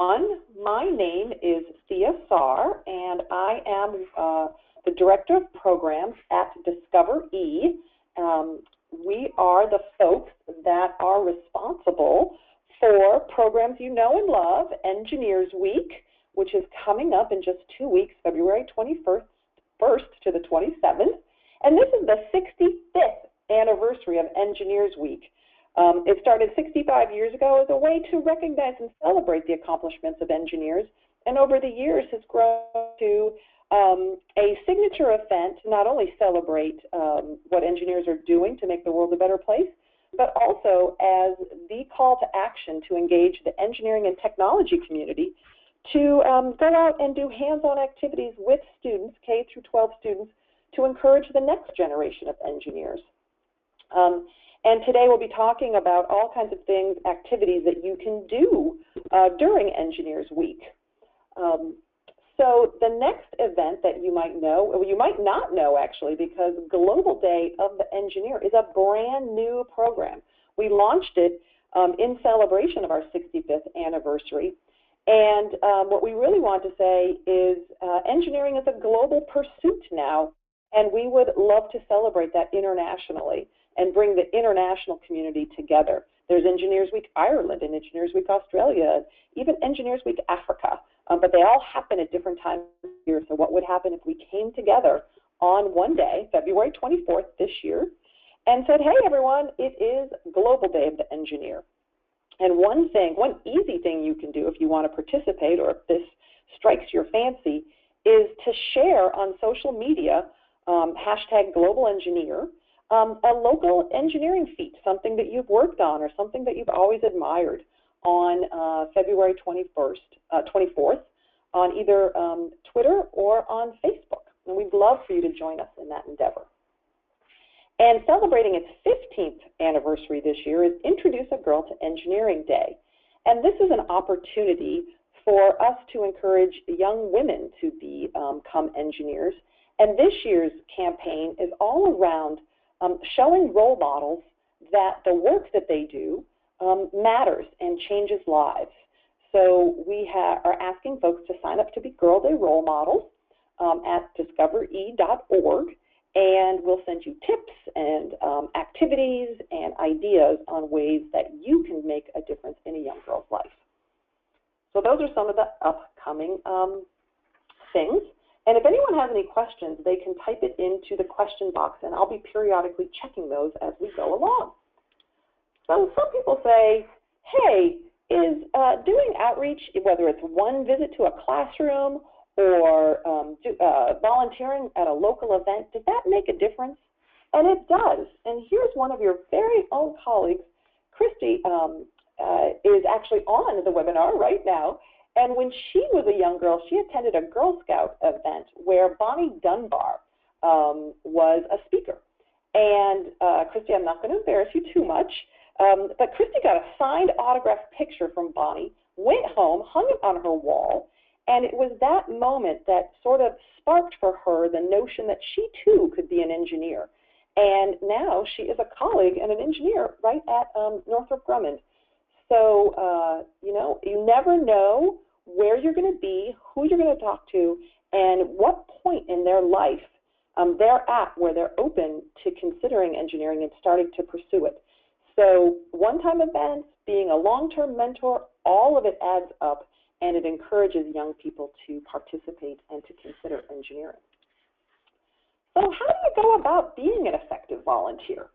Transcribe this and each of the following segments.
My name is Thea Sahr, and I am the Director of Programs at DiscoverE. We are the folks that are responsible for programs you know and love, Engineers Week, which is coming up in just 2 weeks, February 21st to the 27th. And this is the 65th anniversary of Engineers Week. It started 65 years ago as a way to recognize and celebrate the accomplishments of engineers, and over the years has grown to a signature event to not only celebrate what engineers are doing to make the world a better place, but also as the call to action to engage the engineering and technology community to go out and do hands-on activities with students, K through 12 students, to encourage the next generation of engineers. And today we'll be talking about all kinds of things, activities that you can do during Engineers Week. So the next event that you might know, or you might not know actually, because Global Day of the Engineer is a brand new program. We launched it in celebration of our 65th anniversary. And what we really want to say is engineering is a global pursuit now, and we would love to celebrate that internationally and bring the international community together. There's Engineers Week Ireland and Engineers Week Australia, even Engineers Week Africa, but they all happen at different times of year. So what would happen if we came together on one day, February 24th this year, and said, hey everyone, it is Global Day of the Engineer. And one easy thing you can do if you want to participate, or if this strikes your fancy, is to share on social media, hashtag Global Engineer, a local engineering feat, something that you've worked on or something that you've always admired on February 24th on either Twitter or on Facebook. And we'd love for you to join us in that endeavor. And celebrating its 15th anniversary this year is Introduce a Girl to Engineering Day. And this is an opportunity for us to encourage young women to become engineers. And this year's campaign is all around showing role models that the work that they do matters and changes lives. So we are asking folks to sign up to be Girl Day role models at discovere.org, and we'll send you tips and activities and ideas on ways that you can make a difference in a young girl's life. So those are some of the upcoming things. And if anyone has any questions, they can type it into the question box, and I'll be periodically checking those as we go along. So some people say, hey, is doing outreach, whether it's one visit to a classroom or volunteering at a local event, does that make a difference? And it does. And here's one of your very own colleagues, Christy, is actually on the webinar right now. And when she was a young girl, she attended a Girl Scout event where Bonnie Dunbar was a speaker. And Christy, I'm not going to embarrass you too much, but Christy got a signed autographed picture from Bonnie, went home, hung it on her wall, and it was that moment that sort of sparked for her the notion that she too could be an engineer. And now she is a colleague and an engineer right at Northrop Grumman. So, you never know where you're going to be, who you're going to talk to, and what point in their life they're at where they're open to considering engineering and starting to pursue it. So one-time events, being a long-term mentor, all of it adds up, and it encourages young people to participate and to consider engineering. So how do you go about being an effective volunteer?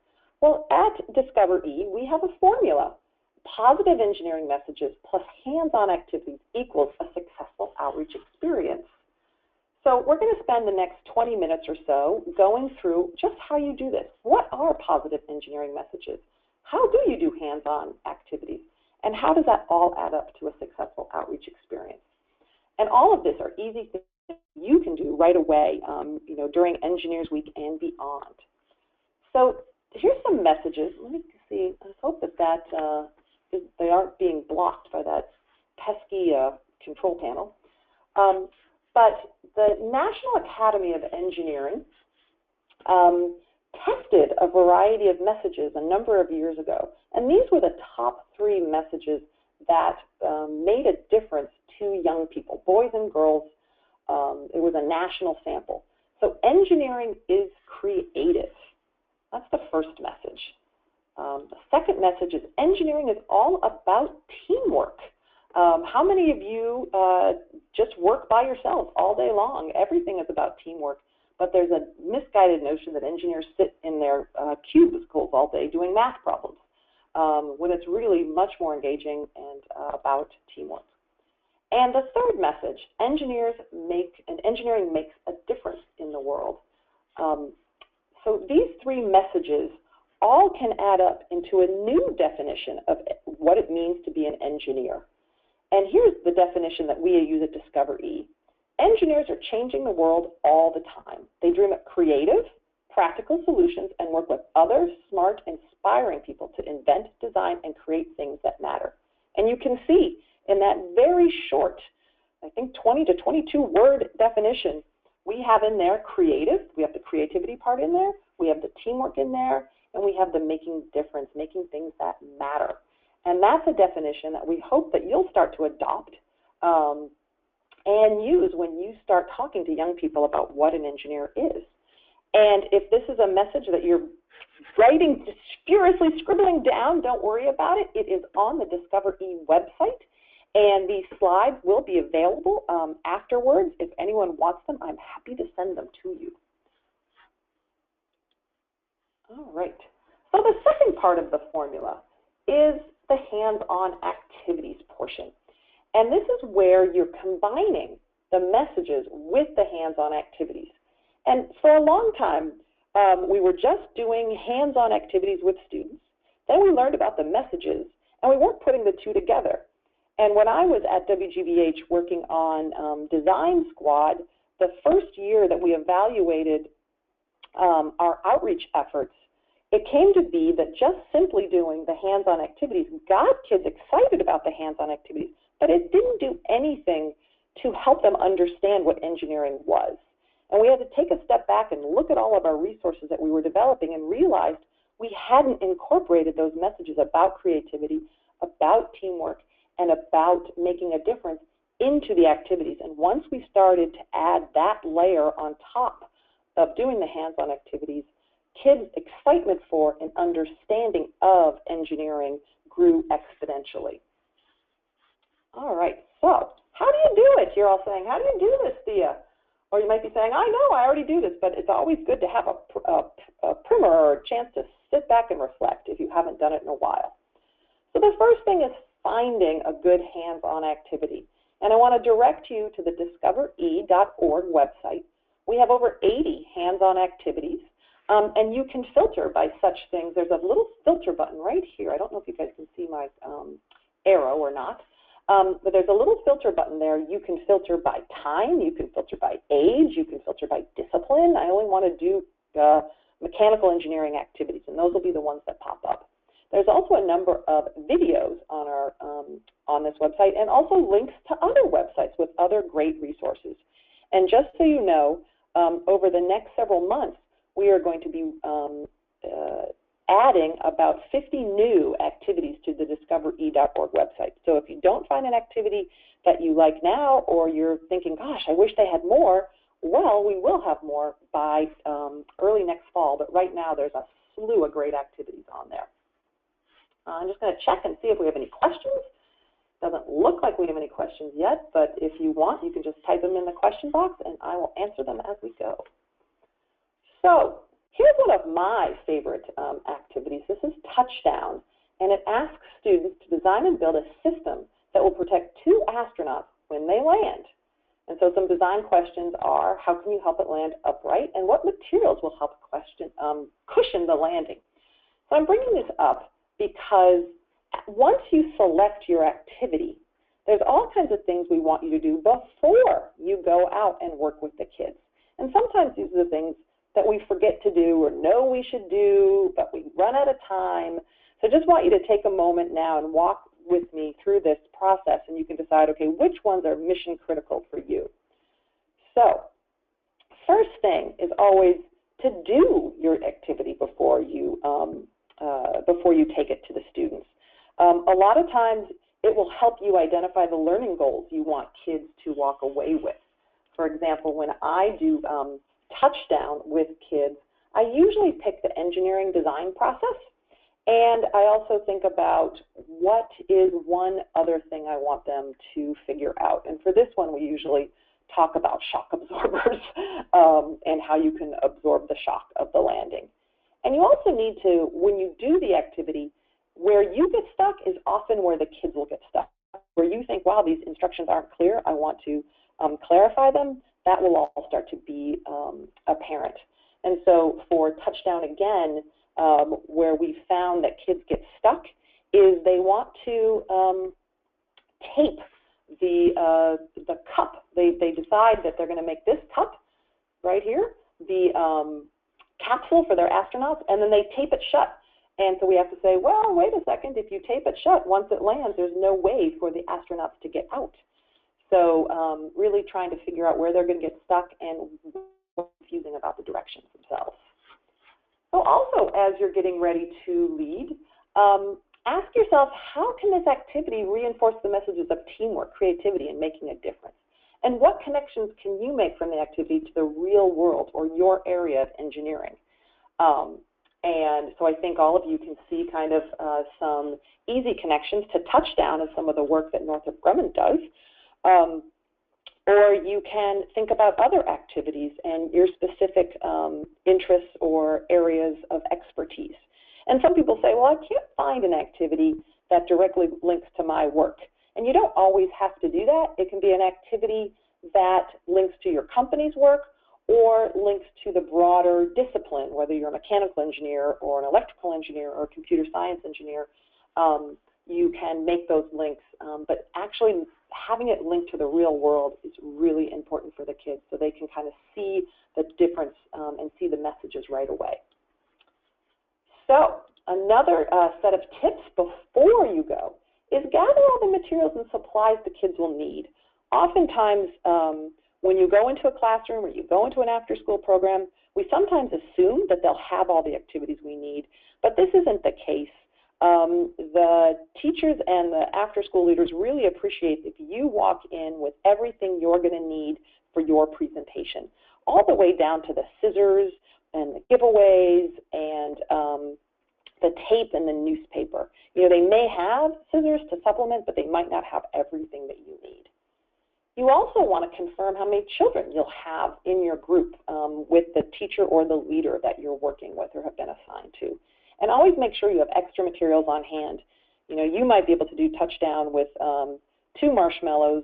Well, at DiscoverE, we have a formula. Positive engineering messages plus hands-on activities equals a successful outreach experience. So we're going to spend the next 20 minutes or so going through just how you do this. What are positive engineering messages? How do you do hands-on activities? And how does that all add up to a successful outreach experience? And all of this are easy things you can do right away, during Engineers Week and beyond. So here's some messages. Let me see. I hope that they aren't being blocked by that pesky control panel. But the National Academy of Engineering tested a variety of messages a number of years ago, and these were the top 3 messages that made a difference to young people, boys and girls. It was a national sample. So engineering is creative. That's the first message. The second message is engineering is all about teamwork. How many of you just work by yourselves all day long? Everything is about teamwork, but there's a misguided notion that engineers sit in their cubicles all day doing math problems, when it's really much more engaging and about teamwork. And the third message, engineering makes a difference in the world. So these three messages all can add up into a new definition of what it means to be an engineer. And here's the definition that we use at DiscoverE. Engineers are changing the world all the time. They dream up creative, practical solutions and work with other smart, inspiring people to invent, design, and create things that matter. And you can see in that very short, I think 20 to 22 word definition, we have in there creative, we have the creativity part in there, we have the teamwork in there, and we have the making difference, making things that matter. And that's a definition that we hope that you'll start to adopt and use when you start talking to young people about what an engineer is. And if this is a message that you're writing, furiously scribbling down, don't worry about it. It is on the DiscoverE website, and these slides will be available afterwards. If anyone wants them, I'm happy to send them to you. All right. So the second part of the formula is the hands-on activities portion. And this is where you're combining the messages with the hands-on activities. And for a long time, we were just doing hands-on activities with students. Then we learned about the messages, and we weren't putting the two together. And when I was at WGBH working on Design Squad, the first year that we evaluated our outreach efforts, it came to be that just simply doing the hands-on activities got kids excited about the hands-on activities, but it didn't do anything to help them understand what engineering was. And we had to take a step back and look at all of our resources that we were developing and realized we hadn't incorporated those messages about creativity, about teamwork, and about making a difference into the activities. And once we started to add that layer on top of doing the hands-on activities, kids' excitement for and understanding of engineering grew exponentially. All right, so how do you do it? You're all saying, how do you do this, Thea? Or you might be saying, I know, I already do this, but it's always good to have a primer or a chance to sit back and reflect if you haven't done it in a while. So the first thing is finding a good hands-on activity. And I want to direct you to the DiscoverE.org website. We have over 80 hands-on activities, and you can filter by such things. There's a little filter button right here. I don't know if you guys can see my arrow or not. But there's a little filter button there. You can filter by time, you can filter by age, you can filter by discipline. I only want to do mechanical engineering activities, and those will be the ones that pop up. There's also a number of videos on our on this website, and also links to other websites with other great resources. And just so you know, over the next several months, we are going to be adding about 50 new activities to the DiscoverE.org website. So if you don't find an activity that you like now, or you're thinking, gosh, I wish they had more, well, we will have more by early next fall, but right now there's a slew of great activities on there. I'm just going to check and see if we have any questions. Doesn't look like we have any questions yet, but if you want, you can just type them in the question box and I will answer them as we go. So here's one of my favorite activities. This is Touchdown, and it asks students to design and build a system that will protect 2 astronauts when they land. And so some design questions are, how can you help it land upright, and what materials will help cushion the landing? So I'm bringing this up because once you select your activity, there's all kinds of things we want you to do before you go out and work with the kids. And sometimes these are the things that we forget to do or know we should do, but we run out of time. So I just want you to take a moment now and walk with me through this process, and you can decide, okay, which ones are mission critical for you. So first thing is always to do your activity before you take it to the students. A lot of times it will help you identify the learning goals you want kids to walk away with. For example, when I do touchdown with kids, I usually pick the engineering design process, and I also think about what is one other thing I want them to figure out. And for this one, we usually talk about shock absorbers and how you can absorb the shock of the landing. And you also need to, when you do the activity, where you get stuck is often where the kids will get stuck. Where you think, wow, these instructions aren't clear, I want to clarify them, that will all start to be apparent. And so for touchdown again, where we found that kids get stuck is they want to tape the cup. They decide that they're going to make this cup right here, the capsule for their astronauts, and then they tape it shut. And so we have to say, well, wait a second, if you tape it shut, once it lands, there's no way for the astronauts to get out. So really trying to figure out where they're going to get stuck and what's confusing about the directions themselves. So also, as you're getting ready to lead, ask yourself, how can this activity reinforce the messages of teamwork, creativity, and making a difference? And what connections can you make from the activity to the real world or your area of engineering? And so I think all of you can see kind of some easy connections to touchdown and some of the work that Northrop Grumman does. Or you can think about other activities and your specific interests or areas of expertise. And some people say, well, I can't find an activity that directly links to my work. And you don't always have to do that. It can be an activity that links to your company's work or links to the broader discipline, whether you're a mechanical engineer or an electrical engineer or a computer science engineer. You can make those links, but actually having it linked to the real world is really important for the kids so they can kind of see the difference and see the messages right away. So another set of tips before you go is gather all the materials and supplies the kids will need. Oftentimes, when you go into a classroom or you go into an after-school program, we sometimes assume that they'll have all the activities we need, but this isn't the case. The teachers and the after-school leaders really appreciate if you walk in with everything you're going to need for your presentation, all the way down to the scissors and the giveaways and the tape and the newspaper. You know, they may have scissors to supplement, but they might not have everything that you need. You also want to confirm how many children you'll have in your group with the teacher or the leader that you're working with or have been assigned to. And always make sure you have extra materials on hand. You know, you might be able to do touchdown with 2 marshmallows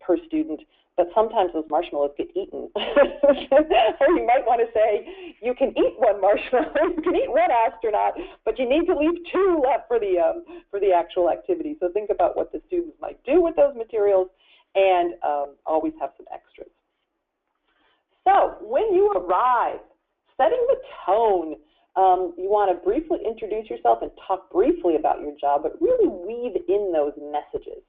per student, but sometimes those marshmallows get eaten. Or you might want to say, you can eat 1 marshmallow, you can eat 1 astronaut, but you need to leave 2 left for the actual activity. So think about what the students might do with those materials and always have some extras. So when you arrive, setting the tone, you want to briefly introduce yourself and talk briefly about your job, but really weave in those messages.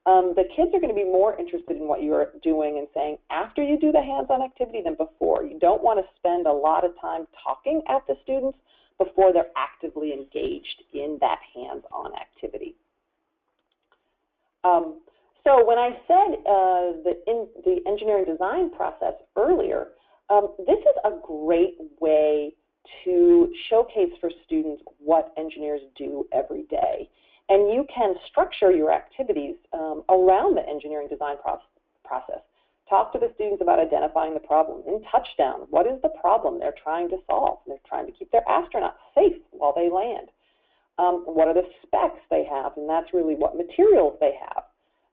The kids are going to be more interested in what you're doing and saying after you do the hands-on activity than before. You don't want to spend a lot of time talking at the students before they're actively engaged in that hands-on activity. So when I said the engineering design process earlier, this is a great way to showcase for students what engineers do every day. And you can structure your activities around the engineering design process. Talk to the students about identifying the problem. In touchdown, what is the problem they're trying to solve? They're trying to keep their astronauts safe while they land. What are the specs they have? And that's really what materials they have.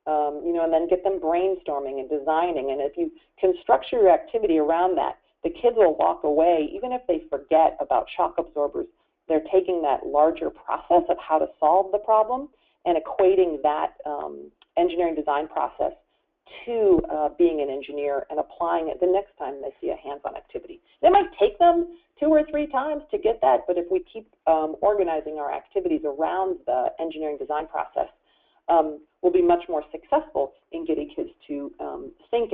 You know, and then get them brainstorming and designing. And if you can structure your activity around that, the kids will walk away, even if they forget about shock absorbers, they're taking that larger process of how to solve the problem and equating that engineering design process to being an engineer and applying it the next time they see a hands-on activity. It might take them 2 or 3 times to get that, but if we keep organizing our activities around the engineering design process, we'll be much more successful in getting kids to think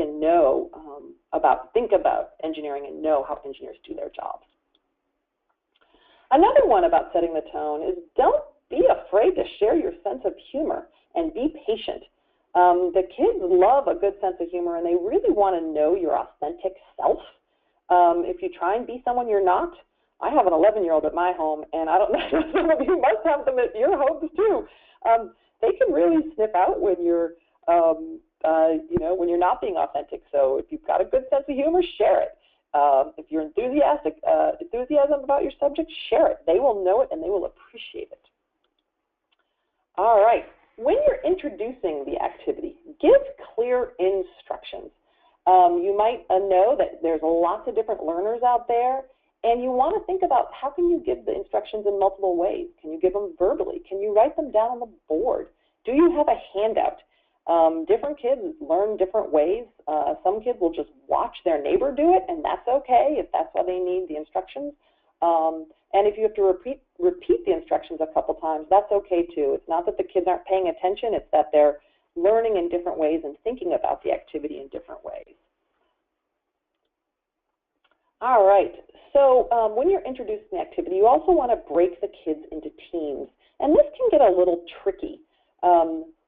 about engineering and know how engineers do their jobs. Another one about setting the tone is don't be afraid to share your sense of humor. and be patient. The kids love a good sense of humor, and they really want to know your authentic self. If you try and be someone you're not, I have an 11-year-old at my home, and I don't know, some of you must have them at your homes too. They can really snip out when you're, when you're not being authentic. So if you've got a good sense of humor, share it. If you're enthusiasm about your subject, share it. They will know it, and they will appreciate it. All right. When you're introducing the activity, give clear instructions. You might know that there's lots of different learners out there, and you want to think about how can you give the instructions in multiple ways. Can you give them verbally? Can you write them down on the board? Do you have a handout? Different kids learn different ways. Some kids will just watch their neighbor do it, and that's okay if that's why they need the instructions. And if you have to repeat the instructions a couple times, that's okay too. It's not that the kids aren't paying attention, it's that they're learning in different ways and thinking about the activity in different ways. All right, so when you're introducing the activity, you also want to break the kids into teams. And this can get a little tricky.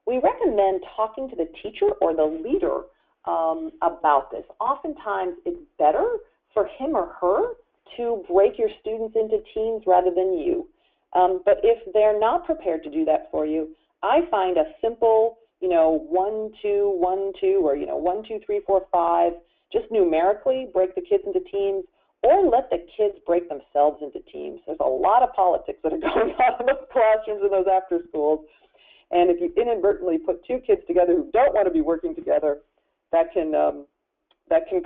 We recommend talking to the teacher or the leader about this. Oftentimes, it's better for him or her to break your students into teams rather than you. But if they're not prepared to do that for you, I find a simple, 1, 2, 1, 2, or 1, 2, 3, 4, 5, just numerically break the kids into teams, or let the kids break themselves into teams. There's a lot of politics that are going on in those classrooms and those after schools. And if you inadvertently put two kids together who don't want to be working together, that can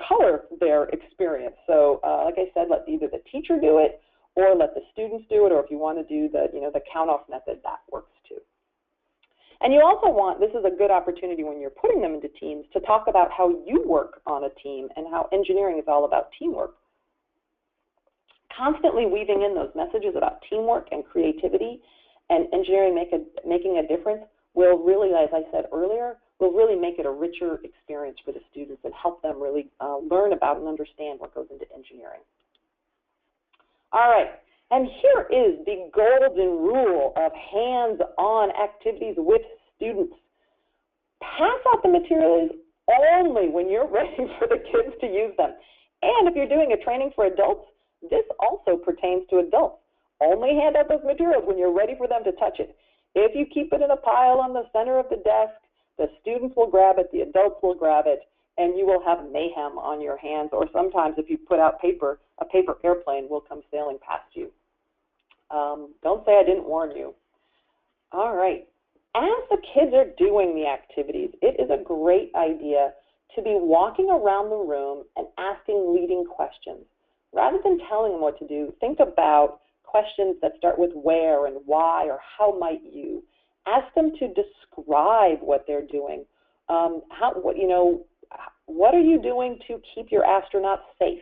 color their experience. So like I said, let either the teacher do it or let the students do it, or if you want to do the, the count-off method, that works too. And you also want, this is a good opportunity when you're putting them into teams, to talk about how you work on a team and how engineering is all about teamwork. Constantly weaving in those messages about teamwork and creativity and engineering making a difference will really, as I said earlier, will really make it a richer experience for the students and help them really learn about and understand what goes into engineering. All right, and here is the golden rule of hands-on activities with students. Pass out the materials only when you're ready for the kids to use them. And if you're doing a training for adults, this also pertains to adults. Only hand out those materials when you're ready for them to touch it. If you keep it in a pile on the center of the desk, the students will grab it, the adults will grab it, and you will have mayhem on your hands. Or sometimes if you put out paper, a paper airplane will come sailing past you. Don't say I didn't warn you. All right. As the kids are doing the activities, it is a great idea to be walking around the room and asking leading questions. Rather than telling them what to do, think about questions that start with where and why or how might you. Ask them to describe what they're doing. What are you doing to keep your astronauts safe?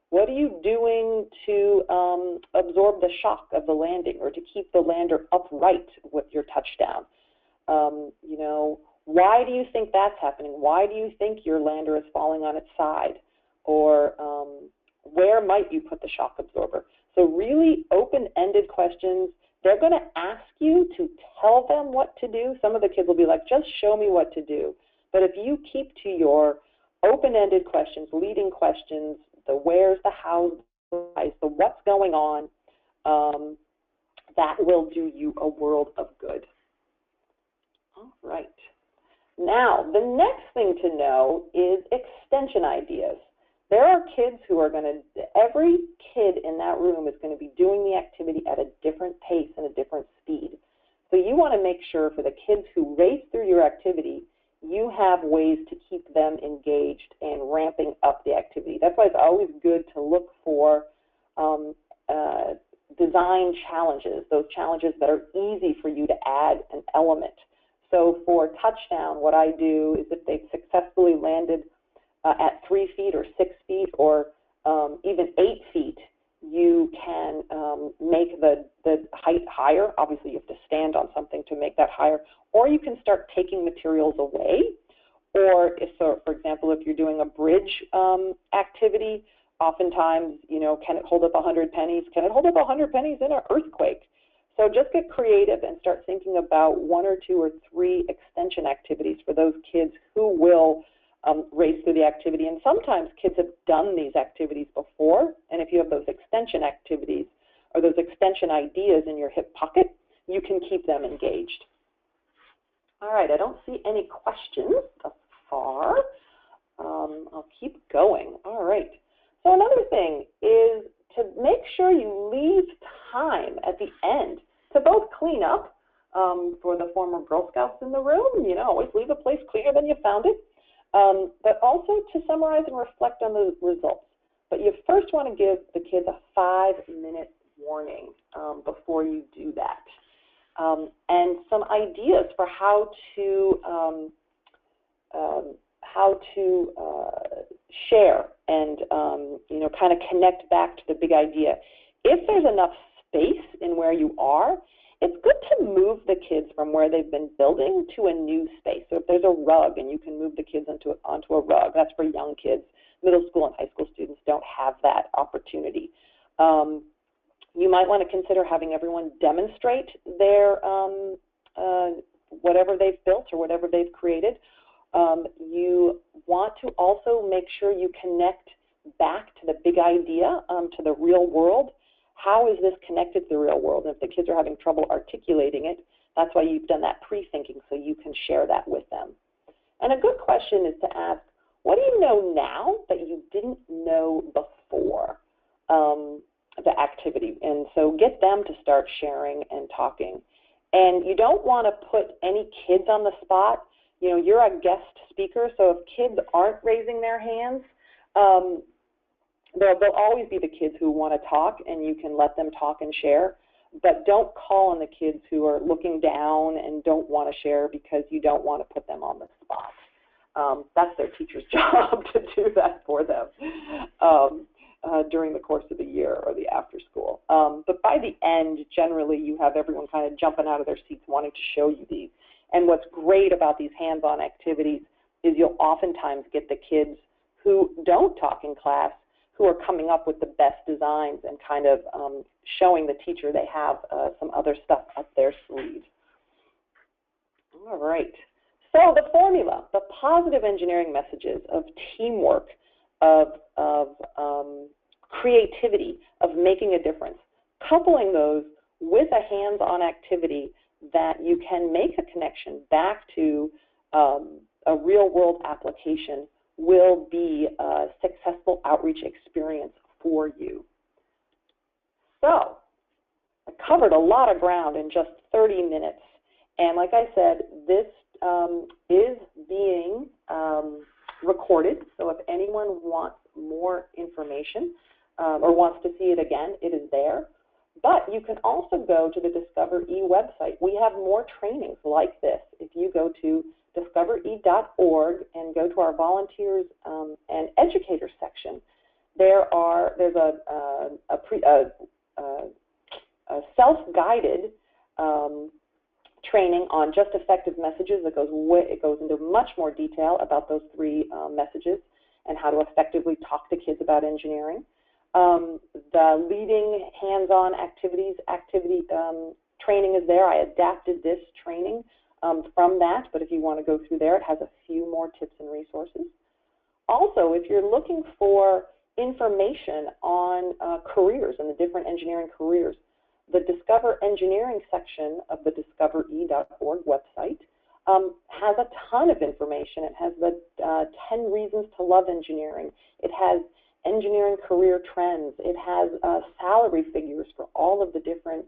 What are you doing to absorb the shock of the landing or to keep the lander upright with your touchdown? Why do you think that's happening? Why do you think your lander is falling on its side? Or where might you put the shock absorber? So really open-ended questions. They're going to ask you to tell them what to do. Some of the kids will be like, just show me what to do. But if you keep to your open-ended questions, leading questions, the where's, the how's, the why's, the what's going on, that will do you a world of good. All right. Now, the next thing to know is extension ideas. There are kids who are every kid in that room is going to be doing the activity at a different pace and a different speed. So you want to make sure for the kids who race through your activity, you have ways to keep them engaged and ramping up the activity. That's why it's always good to look for design challenges, those challenges that are easy for you to add an element. So for touchdown, what I do is if they've successfully landed at 3 feet or 6 feet or even 8 feet, you can make the height higher. Obviously, you have to stand on something to make that higher. Or you can start taking materials away. Or, for example, if you're doing a bridge activity, oftentimes, can it hold up 100 pennies? Can it hold up 100 pennies in an earthquake? So just get creative and start thinking about 1 or 2 or 3 extension activities for those kids who will race through the activity. And sometimes kids have done these activities before, and if you have those extension activities or those extension ideas in your hip pocket, you can keep them engaged. All right, I don't see any questions thus far. I'll keep going. All right. So another thing is to make sure you leave time at the end to both clean up for the former Girl Scouts in the room. You know, always leave a place cleaner than you found it. But also to summarize and reflect on the results. But you first want to give the kids a 5-minute warning before you do that. And some ideas for how to share and you know, kind of connect back to the big idea. If there's enough space in where you are, it's good to move the kids from where they've been building to a new space. So if there's a rug and you can move the kids onto a rug, that's for young kids. Middle school and high school students don't have that opportunity. You might want to consider having everyone demonstrate their whatever they've built or whatever they've created. You want to also make sure you connect back to the big idea, to the real world. How is this connected to the real world? And if the kids are having trouble articulating it, that's why you've done that pre-thinking, so you can share that with them. And a good question is to ask, what do you know now that you didn't know before the activity? And so get them to start sharing and talking. And you don't want to put any kids on the spot. You know, you're a guest speaker, so if kids aren't raising their hands, there'll always be the kids who want to talk, and you can let them talk and share. But don't call on the kids who are looking down and don't want to share, because you don't want to put them on the spot. That's their teacher's job to do that for them during the course of the year or the after school. But by the end, generally, you have everyone kind of jumping out of their seats wanting to show you these. And what's great about these hands-on activities is you'll oftentimes get the kids who don't talk in class who are coming up with the best designs and kind of showing the teacher they have some other stuff up their sleeve. All right. So the formula, the positive engineering messages of teamwork, of creativity, of making a difference, coupling those with a hands-on activity that you can make a connection back to a real-world application will be a successful outreach experience for you. So I covered a lot of ground in just 30 minutes. And like I said, this is being recorded. So if anyone wants more information or wants to see it again, it is there. But you can also go to the DiscoverE website. We have more trainings like this. If you go to discovere.org and go to our volunteers and educators section, there's a self-guided training on just effective messages that goes into much more detail about those 3 messages and how to effectively talk to kids about engineering. The leading hands-on activity training is there. I adapted this training from that, but if you want to go through there, it has a few more tips and resources. Also, if you're looking for information on careers and the different engineering careers, the Discover Engineering section of the discovere.org website has a ton of information. It has the 10 reasons to love engineering. It has engineering career trends. It has salary figures for all of the different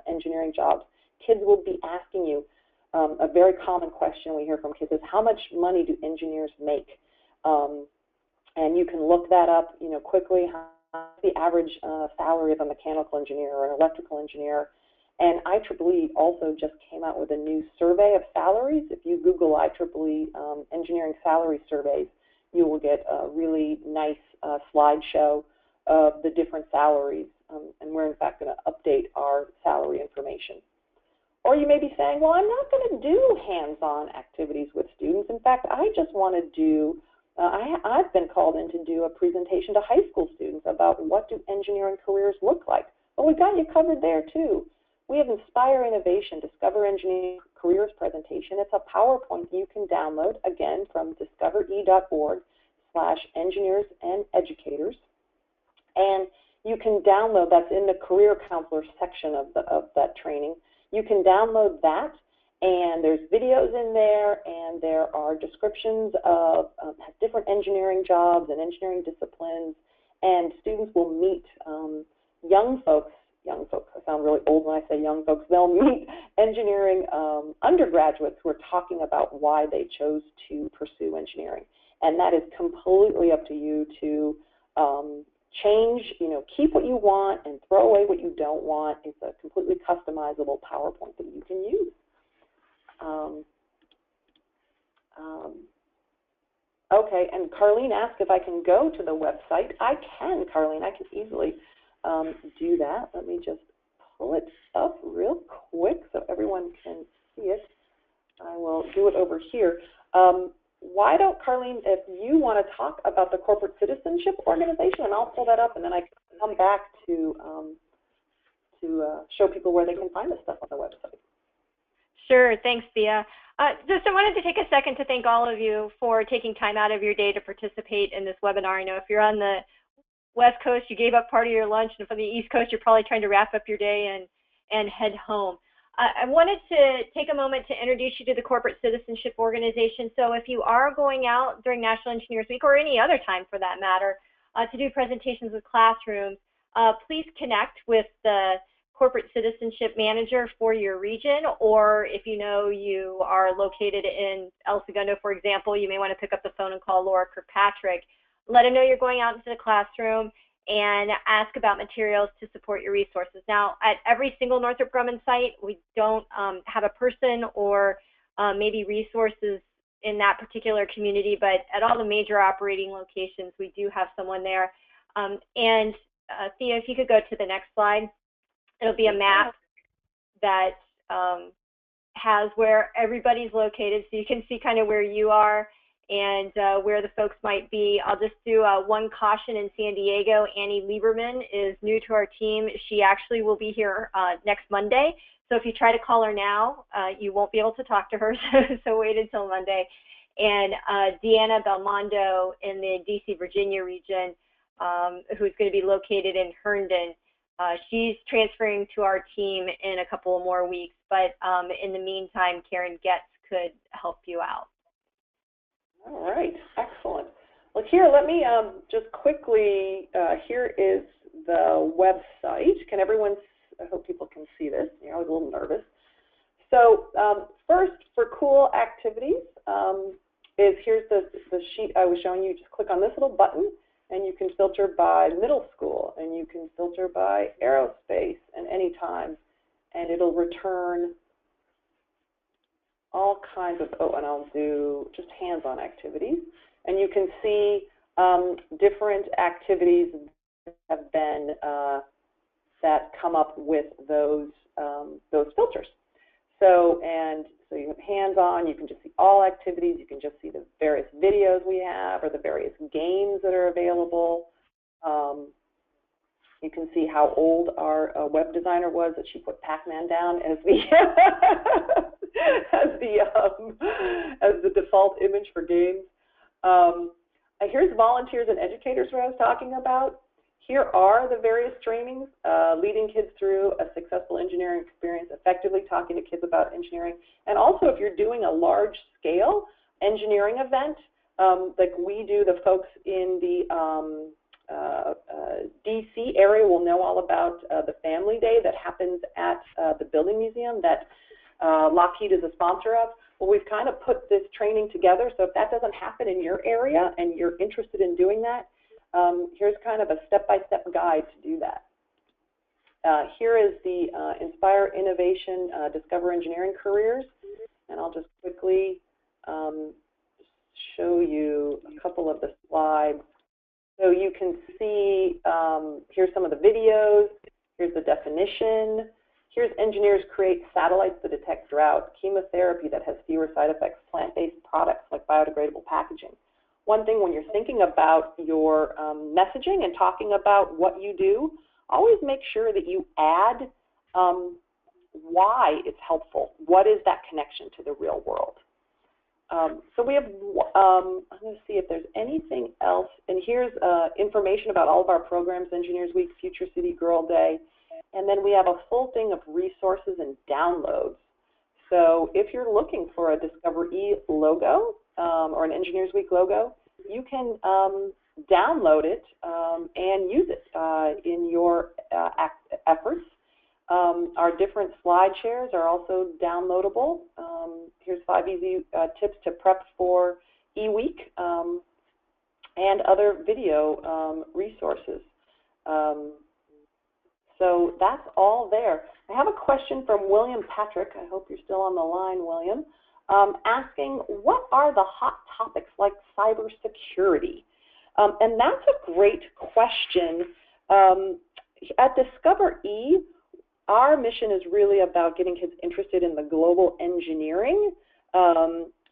engineering jobs. Kids will be asking you, a very common question we hear from kids is, how much money do engineers make? And you can look that up, you know, quickly. How's the average salary of a mechanical engineer or an electrical engineer? And IEEE also just came out with a new survey of salaries. If you Google IEEE engineering salary surveys, you will get a really nice slideshow of the different salaries. And we're, in fact, going to update our salary information. Or you may be saying, well, I'm not going to do hands-on activities with students. In fact, I just want to do, I've been called in to do a presentation to high school students about what do engineering careers look like. Well, we got you covered there, too. we have Inspire Innovation, Discover Engineering Careers presentation. It's a PowerPoint you can download, again, from discovere.org/engineers and educators. And you can download, that's in the Career Counselor section of that training. You can download that, and there's videos in there, and there are descriptions of different engineering jobs and engineering disciplines, and students will meet young folks, I sound really old when I say young folks, they'll meet engineering undergraduates who are talking about why they chose to pursue engineering. And that is completely up to you to change, keep what you want and throw away what you don't want. It's a completely customizable PowerPoint that you can use. Okay, and Carleen asked if I can go to the website. I can, Carleen. I can easily do that. Let me just pull it up real quick so everyone can see it. I will do it over here. Why don't, Carleen, if you want to talk about the Corporate Citizenship Organization, and I'll pull that up, and then I can come back to show people where they can find this stuff on the website. Sure, thanks, Thea. Just I wanted to take a second to thank all of you for taking time out of your day to participate in this webinar. I know if you're on the West Coast, you gave up part of your lunch, and from the East Coast, you're probably trying to wrap up your day and head home. I wanted to take a moment to introduce you to the Corporate Citizenship Organization. So if you are going out during National Engineers Week, or any other time for that matter, to do presentations with classrooms, please connect with the Corporate Citizenship Manager for your region, or if you know you are located in El Segundo, for example, you may want to pick up the phone and call Laura Kirkpatrick. Let them know you're going out into the classroom and ask about materials to support your resources. Now, at every single Northrop Grumman site, we don't have a person or maybe resources in that particular community, but at all the major operating locations, we do have someone there. Thea, if you could go to the next slide. It'll be a map that has where everybody's located, so you can see kind of where you are and where the folks might be. I'll just do one caution in San Diego. Annie Lieberman is new to our team. She actually will be here next Monday. So if you try to call her now, you won't be able to talk to her, so wait until Monday. And Deanna Belmondo in the DC, Virginia region, who's going to be located in Herndon. She's transferring to our team in a couple more weeks, but in the meantime, Karen Getz could help you out. All right, excellent. Well, here, let me just quickly, here is the website. Can everyone, I hope people can see this. I was a little nervous. So first, for cool activities, here's the sheet I was showing you. Just click on this little button, and you can filter by middle school, and you can filter by aerospace and anytime, and it'll return all kinds of, and I'll do just hands-on activities. And you can see different activities that have been, that come up with those filters. So you have hands-on, you can just see all activities, you can just see the various videos we have or the various games that are available. You can see how old our web designer was, that she put Pac-Man down as the as the default image for games. Here's volunteers and educators, what I was talking about. Here are the various trainings, leading kids through a successful engineering experience, effectively talking to kids about engineering. And also, if you're doing a large-scale engineering event, like we do, the folks in the DC area will know all about the Family Day that happens at the Building Museum that Lockheed is a sponsor of. Well, we've kind of put this training together, so if that doesn't happen in your area and you're interested in doing that, here's kind of a step-by-step guide to do that. Here is the Inspire Innovation Discover Engineering Careers, and I'll just quickly show you a couple of the slides. So you can see, here's some of the videos, here's the definition, here's engineers create satellites that detect drought, chemotherapy that has fewer side effects, plant-based products like biodegradable packaging. One thing when you're thinking about your messaging and talking about what you do, always make sure that you add why it's helpful. What is that connection to the real world? So we have, I'm going to see if there's anything else. And here's information about all of our programs, Engineers Week, Future City Girl Day. And then we have a full thing of resources and downloads. So if you're looking for a DiscoverE logo or an Engineers Week logo, you can download it and use it in your efforts. Our different slide shares are also downloadable. Here's 5 easy tips to prep for eWeek and other video resources. So that's all there. I have a question from William Patrick. I hope you're still on the line, William, asking, what are the hot topics like cybersecurity? And that's a great question. At DiscoverE, our mission is really about getting kids interested in the global engineering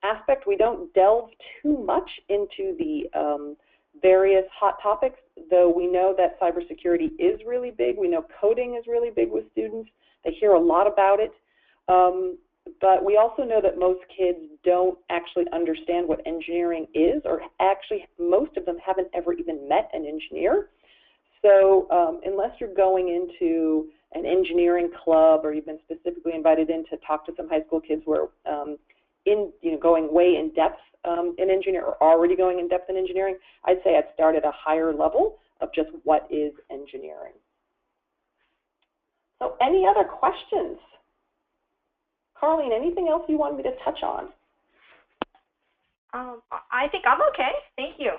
aspect. We don't delve too much into the various hot topics, though we know that cybersecurity is really big. We know coding is really big with students. They hear a lot about it. But we also know that most kids don't actually understand what engineering is, or actually most of them haven't ever even met an engineer. So unless you're going into an engineering club or you've been specifically invited in to talk to some high school kids who are going way in depth in engineering, or already going in depth in engineering, I'd say I'd start at a higher level of just what is engineering. So any other questions? Carleen, anything else you want me to touch on? I think I'm okay. Thank you.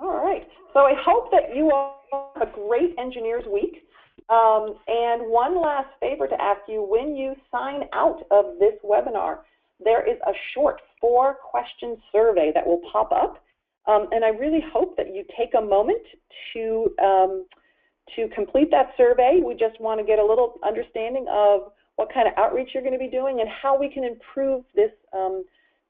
All right. So I hope that you all have a great Engineers Week. And one last favor to ask you, when you sign out of this webinar, there is a short 4-question survey that will pop up. And I really hope that you take a moment to complete that survey. We just want to get a little understanding of what kind of outreach you're going to be doing and how we can improve this,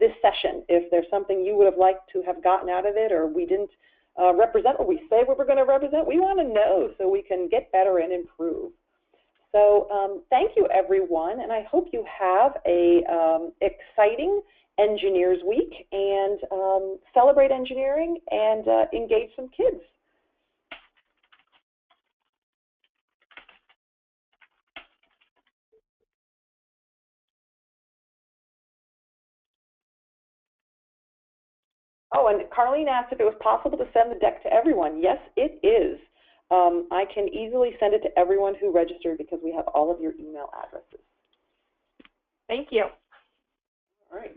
this session. If there's something you would have liked to have gotten out of it, or we didn't represent what we say we were going to represent, we want to know so we can get better and improve. So thank you, everyone, and I hope you have a exciting Engineers Week and celebrate engineering and engage some kids. Oh, and Carleen asked if it was possible to send the deck to everyone. Yes, it is. I can easily send it to everyone who registered because we have all of your email addresses. Thank you. All right.